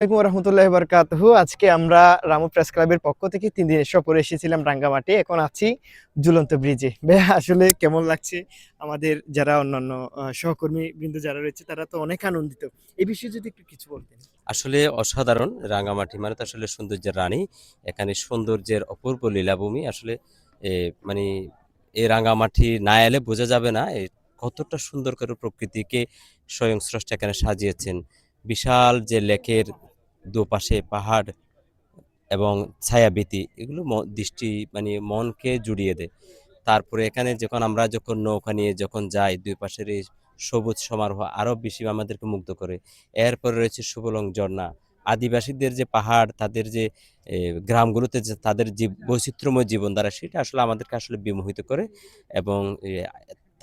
আসসালামু রহমতুল্লাহি বারাকাতুহু। আজকে আমরা রামু প্রেস ক্লাবের পক্ষ থেকে ৩ দিনের সফরে এসেছিলাম রাঙ্গামাটি। এখন আছি ঝুলন্ত ব্রিজে। ভাইয়া আসলে কেমন লাগছে? আমাদের যারা অন্যান্য সহকর্মী বৃন্দ যারা রয়েছে তারা তো অনেক আনন্দিত। এই বিষয়ে যদি একটু কিছু বলতেন। আসলে অসাধারণ রাঙামাটি মানে তো আসলে সৌন্দর্যের রানী। এখানে সৌন্দর্যের অপূর্ব লীলাভূমি। আসলে এ মানে এই রাঙামাটি না এলে বোঝা যাবে না কতটা সুন্দর করে প্রকৃতিকে স্বয়ং স্রষ্টা এখানে সাজিয়েছেন। বিশাল যে লেকের দুপাশে পাহাড় এবং ছায়াবীথি এগুলো দৃষ্টি মনকে জুড়িয়ে দেয়। তারপরে এখানে যখন নৌকা নিয়ে যখন যাই, দুই পাশের এই সবুজ সমারোহ আরো বেশি আমাদেরকে মুগ্ধ করে। এরপরে রয়েছে সুবলং ঝর্ণা। আদিবাসীদের যে পাহাড়, তাদের যে গ্রামগুলোতে যে তাদের বৈচিত্র্যময় জীবনধারা, সেটা আসলে আমাদেরকে আসলে বিমোহিত করে। এবং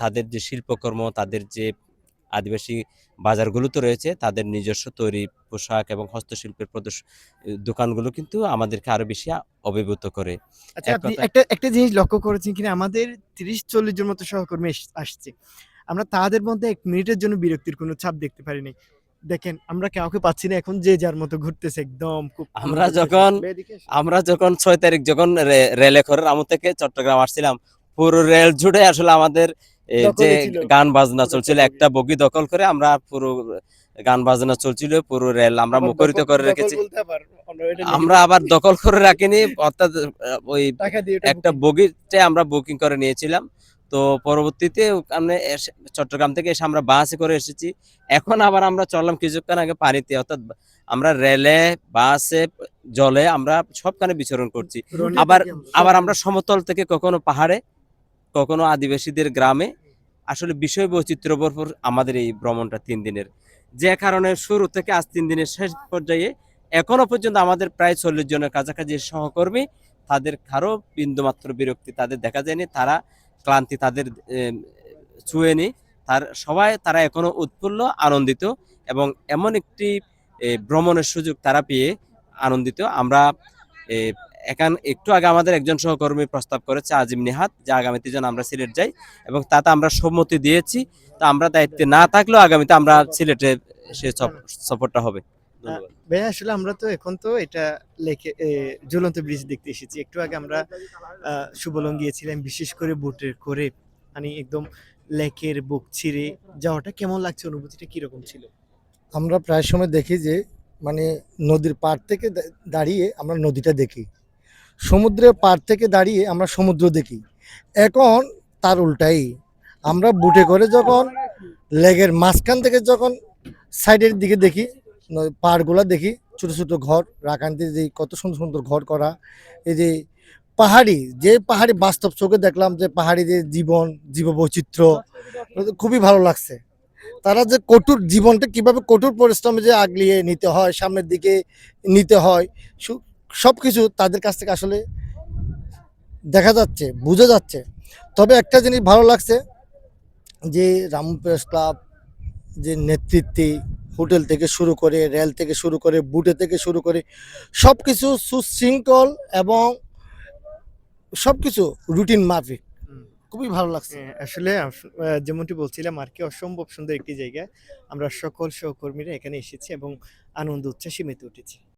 তাদের যে শিল্পকর্ম, তাদের যে আদিবাসী বাজারগুলোতে রয়েছে, তাদের নিজস্ব তৈরি পোশাক এবং হস্তশিল্পের দোকানগুলো কিন্তু আমাদেরকে আরো বেশি অভিভূত করে। আচ্ছা, এক আপনি কথায় একটা জিনিস লক্ষ্য করেছেন কিনা আমাদের ৩০-৪০ জন মতো সহকর্মী আসছে। আমরা তাদের মধ্যে ১ মিনিটের জন্য বিরক্তির কোনো ছাপ দেখতে পারিনি। দেখেন আমরা কাউকে পাচ্ছি না, এখন যে যার মতো ঘুরতেছে, একদম খুব আমরা আনন্দ করতেছে। যখন ভাইয়া এদিকে আসেন। আমরা যখন ৬ তারিখ যখন রেলে করে রামু থেকে চট্টগ্রাম আসছিলাম, পুরো রেল জুড়ে আসলে আমাদের যে দখলে ছিল গান বাজনা পুরোটা চলছিল, বগি। একটা বগি দখল করে আমরা পুরো গান বাজনা চলছিল, পুরো রেল আমরা আবার মুখরিত করে দখল রেখেছি। বলতে আবার অন্য এটা আমরা নেগেটিভ। আবার দখল করে রাখিনি, অর্থাৎ ওই টাকা দিয়ে ওটা একটা বুকিং। বগিতে আমরা বুকিং করে নিয়েছিলাম। তো পরবর্তীতে আমরা চট্টগ্রাম থেকে এসে আমরা বাসে করে এসেছি। এখন আবার আমরা চললাম কিছুক্ষণ আগে পানিতে, অর্থাৎ আমরা রেলে, বাসে, জলে আমরা সবখানে বিচরণ করছি। রনি আবার থাকি আবার সবখানে। আমরা সমতল থেকে কখনো পাহাড়ে, কখনো আদিবাসীদের গ্রামে। আসলে বিষয় বৈচিত্র্য ভরপুর আমাদের এই ভ্রমণটা ৩ দিনের। যে কারণে শুরু থেকে আজ ৩ দিনের শেষ পর্যায়ে এখনো পর্যন্ত আমাদের প্রায় ৪০ জনের কাছাকাছি সহকর্মী, তাদের কারো বিন্দুমাত্র বিরক্তি তাদের দেখা যায়নি। তারা ক্লান্তি তাদের ছুঁয়েনি। তারা এখনো উৎফুল্ল, আনন্দিত এবং এমন একটি ভ্রমণের সুযোগ তারা পেয়ে আনন্দিত। আমরা এ একটু আগে আমাদের একজন সহকর্মী প্রস্তাব করেছে, আজিম নিহাত, যে আগামীতে যেন আমরা সিলেট যাই, এবং তাতে আমরা সম্মতি দিয়েছি। তো আমরা দায়িত্বে না থাকলেও আগামীতে আমরা সিলেটে সে সফরটা হবে। ধন্যবাদ। ভাইয়া আসলে আমরা তো এখন তো এটা লেকে ঝুলন্ত ব্রিজ দেখতে এসেছি। একটু আগে আমরা সুবলং গিয়েছিলাম, বিশেষ করে বোটে করে মানে একদম লেকের বুক চিরে যাওয়াটা কেমন লাগছে? অনুভূতিটা কিরকম ছিল? আমরা প্রায় সময় দেখি যে মানে নদীর পাড় থেকে দাঁড়িয়ে আমরা নদীটা দেখি, সমুদ্রের পাড় থেকে দাঁড়িয়ে আমরা সমুদ্র দেখি। এখন তার উল্টাই, আমরা বুটে করে যখন লেগের মাঝখান থেকে যখন সাইডের দিকে দেখি, পাড়গুলা দেখি, ছোট ছোট ঘর রাখান্তি, যে কত সুন্দর সুন্দর ঘর করা। এই যে পাহাড়ি বাস্তব চোখে দেখলাম যে পাহাড়ি যে জীববৈচিত্র্য, খুবই ভালো লাগছে। তারা যে কঠোর জীবনটা কিভাবে কঠোর পরিশ্রমে যে আগলিয়ে নিতে হয়, সামনের দিকে নিতে হয়, সবকিছু তাদের কাছ থেকে আসলে দেখা যাচ্ছে, বোঝা যাচ্ছে। তবে একটা জিনিস ভালো লাগছে যে রামু প্রেস ক্লাব যে নেতৃত্বে, হোটেল থেকে শুরু করে, রেল থেকে শুরু করে, বুটে থেকে শুরু করে সবকিছু সুশৃঙ্খল এবং সবকিছু রুটিন মাফিক, হুম। খুবই ভালো লাগছে। আসলে যেমনটি বলছিলাম আরকি, অসম্ভব সুন্দর একটি জায়গা। আমরা সকল সহকর্মীরা এখানে এসেছি এবং আনন্দ উচ্ছ্বাসে মেতে উঠেছি।